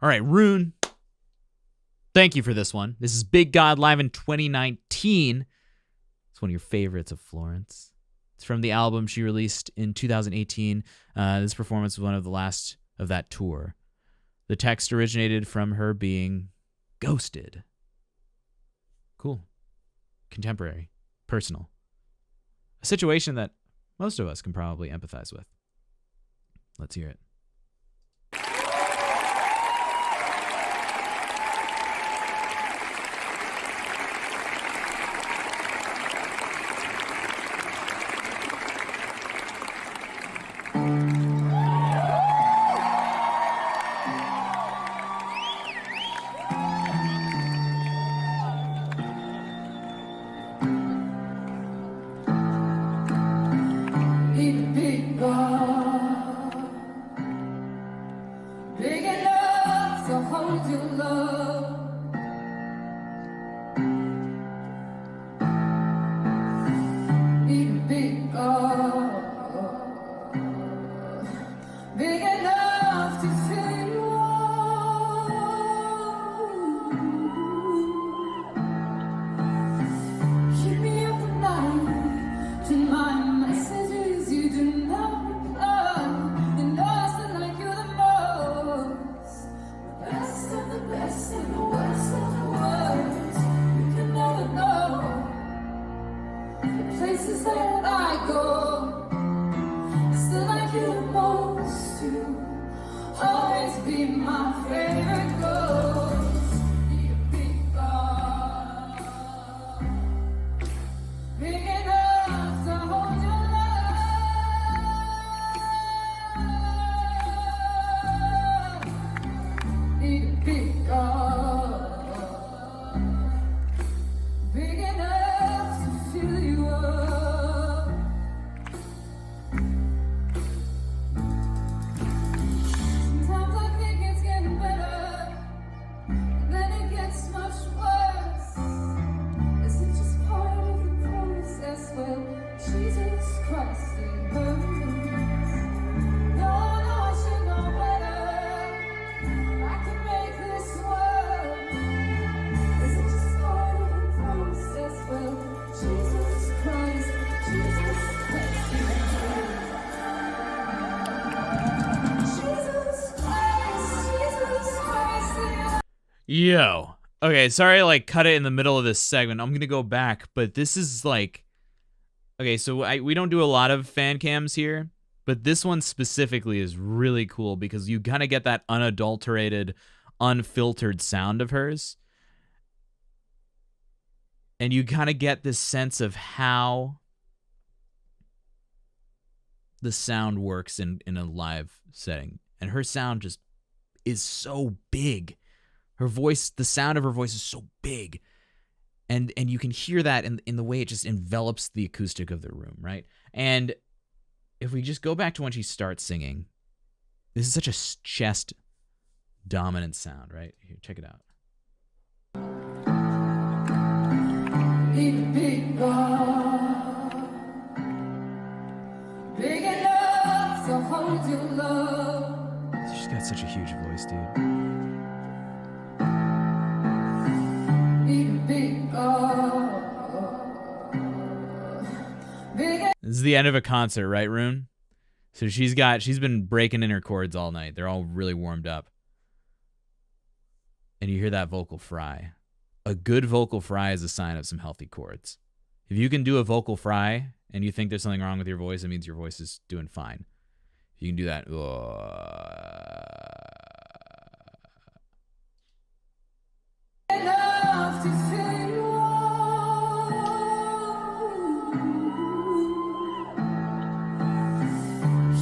All right, Rune. Thank you for this one. This is Big God live in 2019. It's one of your favorites of Florence. It's from the album she released in 2018. This performance was one of the last of that tour. The text originated from her being ghosted. Cool. Contemporary. Personal. A situation that most of us can probably empathize with. Let's hear it. Yo. Okay, sorry I cut it in the middle of this segment. I'm going to go back, but this is okay, so we don't do a lot of fan cams here, but this one specifically is really cool because you kind of get that unadulterated, unfiltered sound of hers. And you kind of get this sense of how the sound works in a live setting. And her sound just is so big. Her voice, the sound of her voice is so big. And you can hear that in the way it just envelops the acoustic of the room, right? And if we just go back to when she starts singing, this is such a chest dominant sound, right? Here, check it out. Big God, big enough to hold your love. She's got such a huge voice, dude. This is the end of a concert, right, Rune? So she's been breaking in her chords all night. They're all really warmed up. And you hear that vocal fry. A good vocal fry is a sign of some healthy chords. If you can do a vocal fry and you think there's something wrong with your voice, it means your voice is doing fine. If you can do that, enough to fill you up.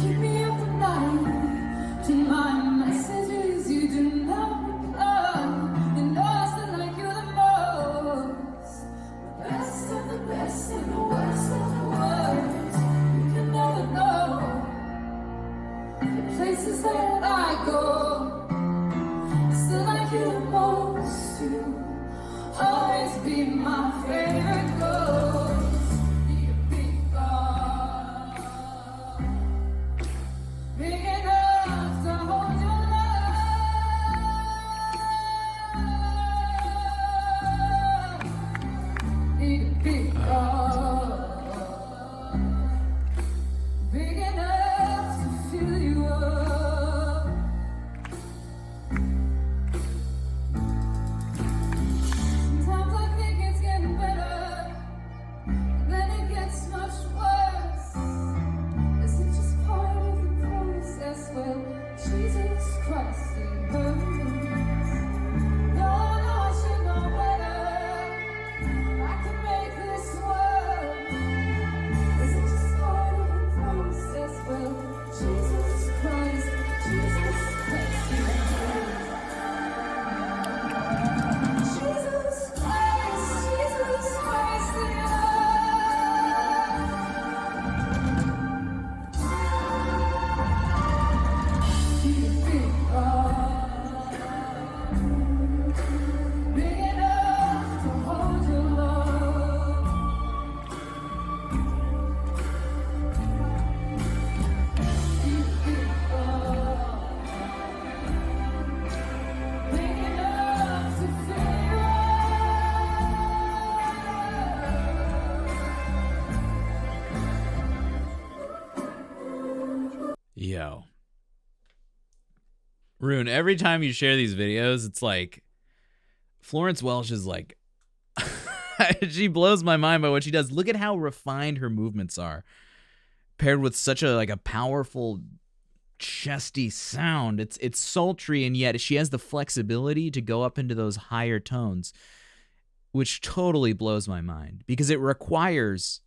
Keep me up at night to my messages you do not reply. And I like you the most. The best of the best and the worst of the worst. You can never know the places that I go. Rune, every time you share these videos, it's like Florence Welch is like, she blows my mind by what she does. Look at how refined her movements are, paired with such a powerful, chesty sound. It's sultry, and yet she has the flexibility to go up into those higher tones, which totally blows my mind because it requires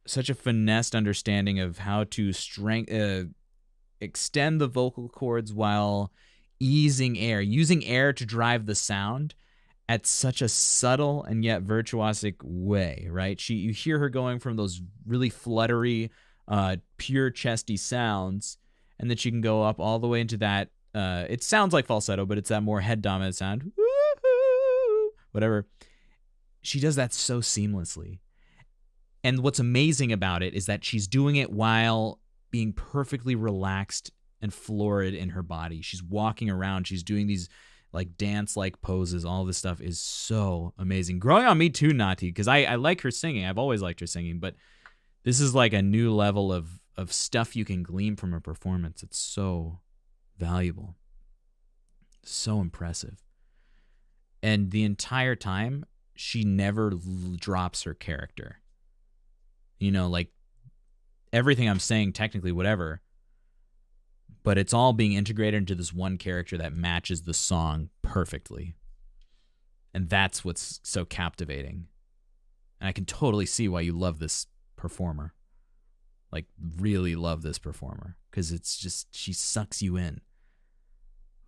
such a finessed understanding of how to extend the vocal cords while using air to drive the sound at such a subtle and yet virtuosic way, right? You hear her going from those really fluttery, pure chesty sounds, and then she can go up all the way into that. It sounds like falsetto, but it's that more head dominant sound. Woo-hoo, whatever. She does that so seamlessly. And what's amazing about it is that she's doing it while being perfectly relaxed and florid in her body. She's walking around. She's doing these like dance-like poses. All this stuff is so amazing. Growing on me too, Nati, because I like her singing. I've always liked her singing, but this is like a new level of stuff you can glean from her performance. It's so valuable. So impressive. And the entire time, she never drops her character. You know, like everything I'm saying, technically, whatever, but it's all being integrated into this one character that matches the song perfectly. And that's what's so captivating. And I can totally see why you love this performer. Like, really love this performer. Because it's just, she sucks you in.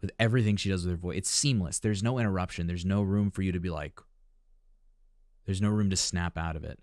With everything she does with her voice. It's seamless. There's no interruption. There's no room for you to be like, there's no room to snap out of it.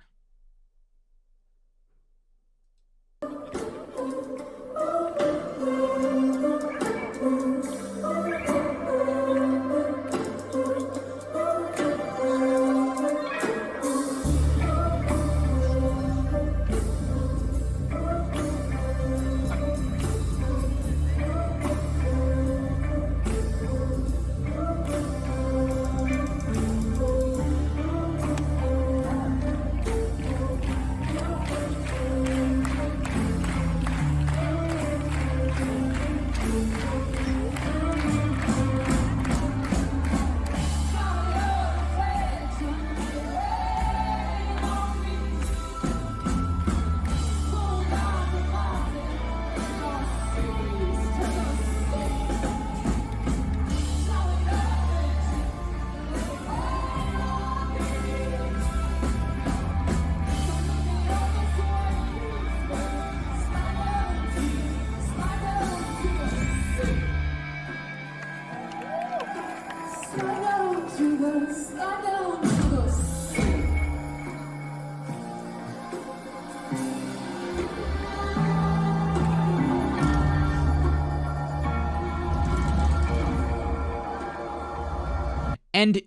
And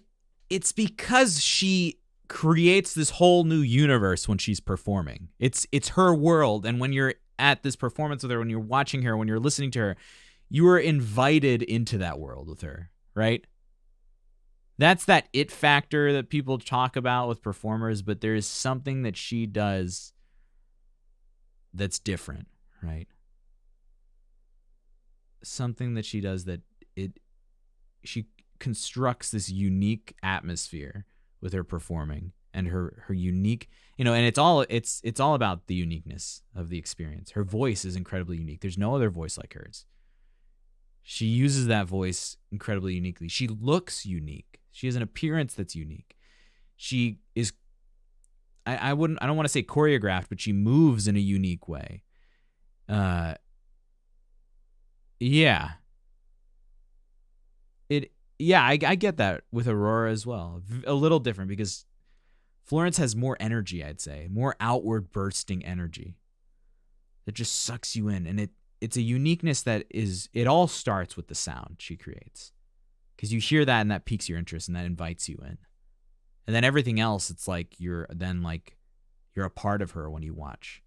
it's because she creates this whole new universe when she's performing. It's her world, and when you're at this performance with her, when you're watching her, when you're listening to her, you are invited into that world with her, right? That's that it factor that people talk about with performers, but there is something that she does that's different, right? Something that she does that she constructs this unique atmosphere with her performing and her unique, and it's all about the uniqueness of the experience. Her voice is incredibly unique. There's no other voice like hers. She uses that voice incredibly uniquely. She looks unique. She has an appearance that's unique. She is, I don't want to say choreographed, but she moves in a unique way. Yeah. I get that with Aurora as well. A little different because Florence has more energy, I'd say, more outward bursting energy that just sucks you in. And it's a uniqueness that it all starts with the sound she creates. Because you hear that and that piques your interest and that invites you in. And then everything else, it's like you're a part of her when you watch.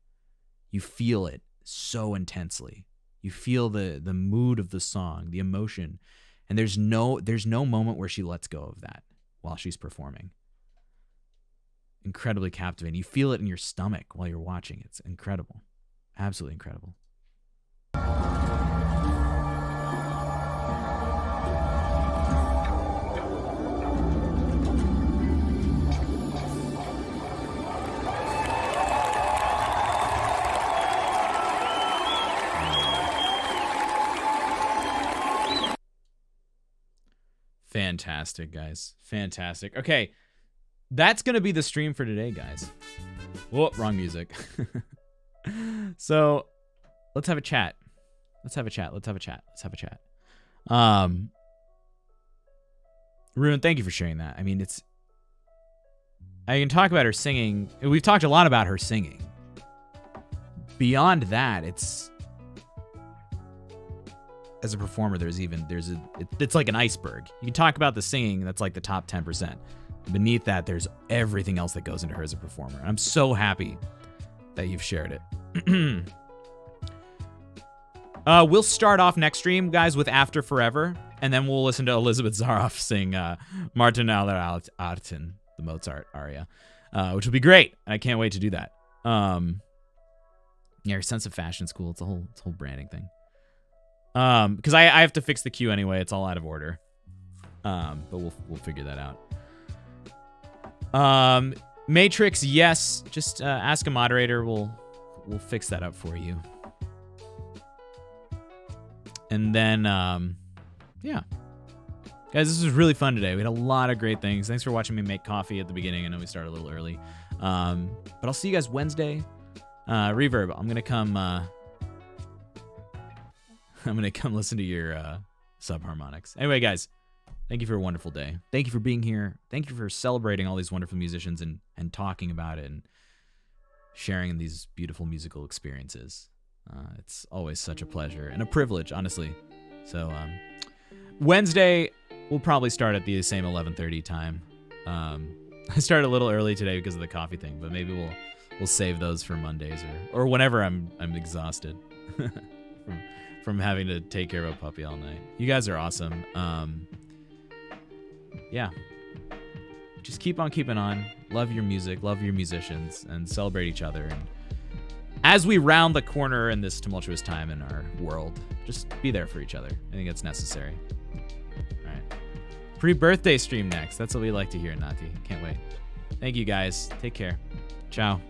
You feel it so intensely. You feel the mood of the song, the emotion. And there's no moment where she lets go of that while she's performing. Incredibly captivating. You feel it in your stomach while you're watching. It's incredible. Absolutely incredible. Fantastic, guys. Fantastic. Okay, that's going to be the stream for today, guys. Whoa, wrong music. So, let's have a chat. Let's have a chat. Ruin, thank you for sharing that. I mean, I can talk about her singing. We've talked a lot about her singing. Beyond that, it's as a performer, it's like an iceberg. You can talk about the singing, that's like the top 10%. Beneath that, there's everything else that goes into her as a performer. I'm so happy that you've shared it. We'll start off next stream, guys, with After Forever, and then we'll listen to Elizabeth Zaroff sing Martin aller Arten, the Mozart aria, which will be great. I can't wait to do that. Yeah, her sense of fashion's cool. It's a whole branding thing. Because I have to fix the queue anyway. It's all out of order. But we'll figure that out. Matrix, yes. Just ask a moderator. We'll fix that up for you. And then, yeah. Guys, this was really fun today. We had a lot of great things. Thanks for watching me make coffee at the beginning. I know we started a little early. But I'll see you guys Wednesday. Reverb, I'm gonna come listen to your subharmonics. Anyway, guys, thank you for a wonderful day. Thank you for being here. Thank you for celebrating all these wonderful musicians and talking about it and sharing these beautiful musical experiences. It's always such a pleasure and a privilege, honestly. So Wednesday, we'll probably start at the same 11:30 time. I started a little early today because of the coffee thing, but maybe we'll save those for Mondays or whenever I'm exhausted from having to take care of a puppy all night. You guys are awesome. Yeah. Just keep on keeping on. Love your music, love your musicians, and celebrate each other. And as we round the corner in this tumultuous time in our world, just be there for each other. I think it's necessary. All right. Pre-birthday stream next. That's what we like to hear, Nati. Can't wait. Thank you, guys. Take care. Ciao.